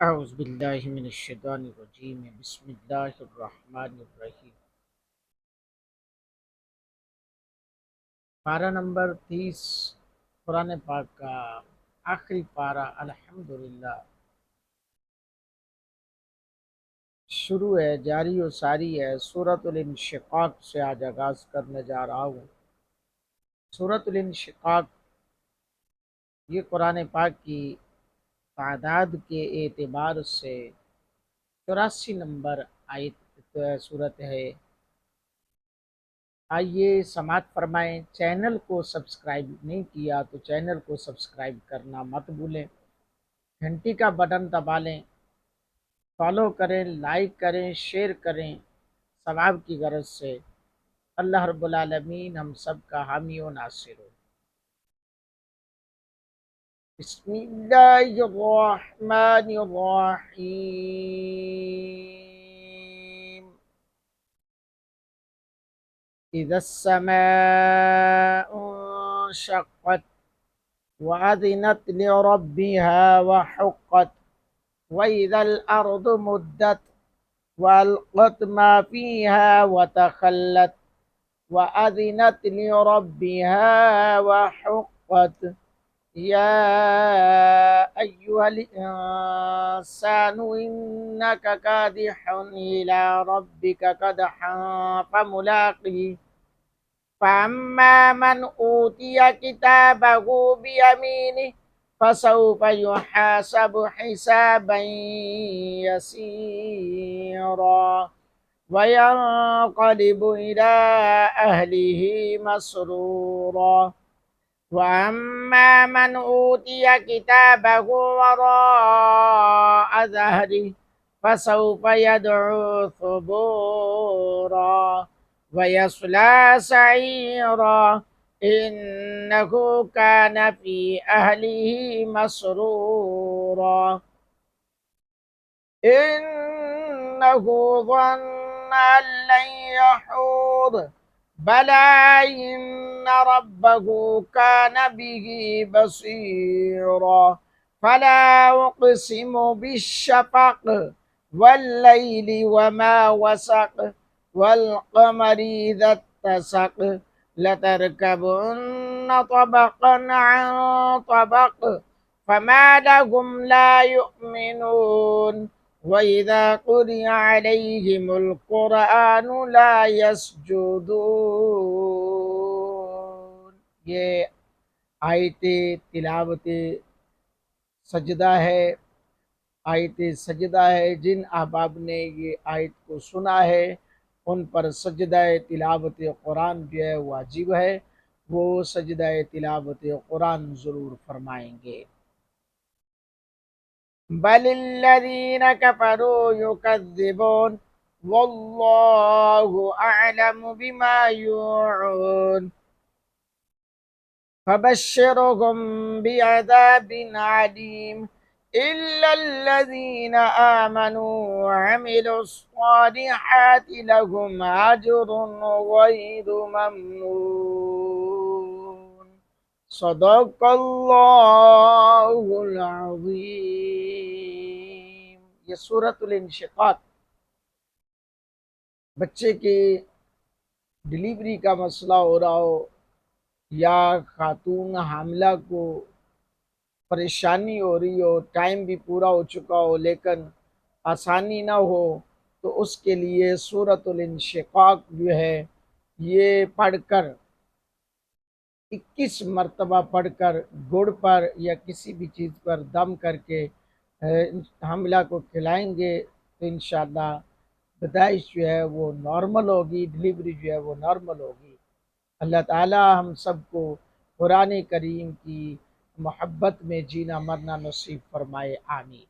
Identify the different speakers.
Speaker 1: اعوذ باللہ من الشیطان الرجیم بسم اللہ الرحمن الرحیم۔ پارہ نمبر 30 قرآن پاک کا آخری پارہ الحمدللہ شروع ہے، جاری و ساری ہے۔ سورۃ الانشقاق سے آج آغاز کرنے جا رہا ہوں۔ سورۃ الانشقاق یہ قرآن پاک کی تعداد کے اعتبار سے 84 نمبر آیت سورت ہے۔ آئیے سماعت فرمائیں۔ چینل کو سبسکرائب نہیں کیا تو چینل کو سبسکرائب کرنا مت بھولیں، گھنٹی کا بٹن دبا لیں، فالو کریں، لائک کریں، شیئر کریں، ثواب کی غرض سے۔ اللہ رب العالمین ہم سب کا حامی و ناصر ہو۔ بسم اللہ الرحمن الرحیم۔ اذا السماء انشقت وأذنت لربها وحقت وإذا الأرض مدت وألقت ما فيها وتخلت وأذنت لربها وحقت يا أيها الإنسان إنك كادح إلى ربك كدحا فملاقيه فأما من أوتي كتابه بيمينه فسوف يحاسب حسابا يسيرا وينقلب إلى أهله مسرورا وأما من أوتي كتابه وراء ظهره فسوف يدعو ثبورا ويصلى سعيرا إنه كان في أهله مسرورا إنه ظن أن لن يحور بلى إن ربه كان به بصيرا فلا أقسم بالشفق والليل وما وسق والقمر إذا اتسق لتركبن طبقا عن طبق فما لهم لا يؤمنون وَإِذَا قُرِئَ عَلَيْهِمُ الْقُرْآنُ لَا يَسْجُدُونَ۔ یہ آیت تلاوت سجدہ ہے، آیت سجدہ ہے۔ جن احباب نے یہ آیت کو سنا ہے ان پر سجدہ تلاوت قرآن جو ہے واجب ہے، وہ سجدہ تلاوت قرآن ضرور فرمائیں گے۔ بل الذين كفروا يكذبون والله أعلم بما يوعون فبشرهم بعذاب عليم إلا الذين آمنوا وعملوا الصالحات لهم أجر غير ممنون۔ صدق اللہ العظیم۔ یہ سورۃ الانشقاق بچے کی ڈلیوری کا مسئلہ ہو رہا ہو یا خاتون حاملہ کو پریشانی ہو رہی ہو، ٹائم بھی پورا ہو چکا ہو لیکن آسانی نہ ہو، تو اس کے لیے سورۃ الانشقاق جو ہے یہ پڑھ کر 21 مرتبہ پڑھ کر گڑ پر یا کسی بھی چیز پر دم کر کے حاملہ کو کھلائیں گے تو انشاءاللہ پیدائش جو ہے وہ نارمل ہوگی، ڈلیوری جو ہے وہ نارمل ہوگی۔ اللہ تعالی ہم سب کو قرآن کریم کی محبت میں جینا مرنا نصیب فرمائے، آمین۔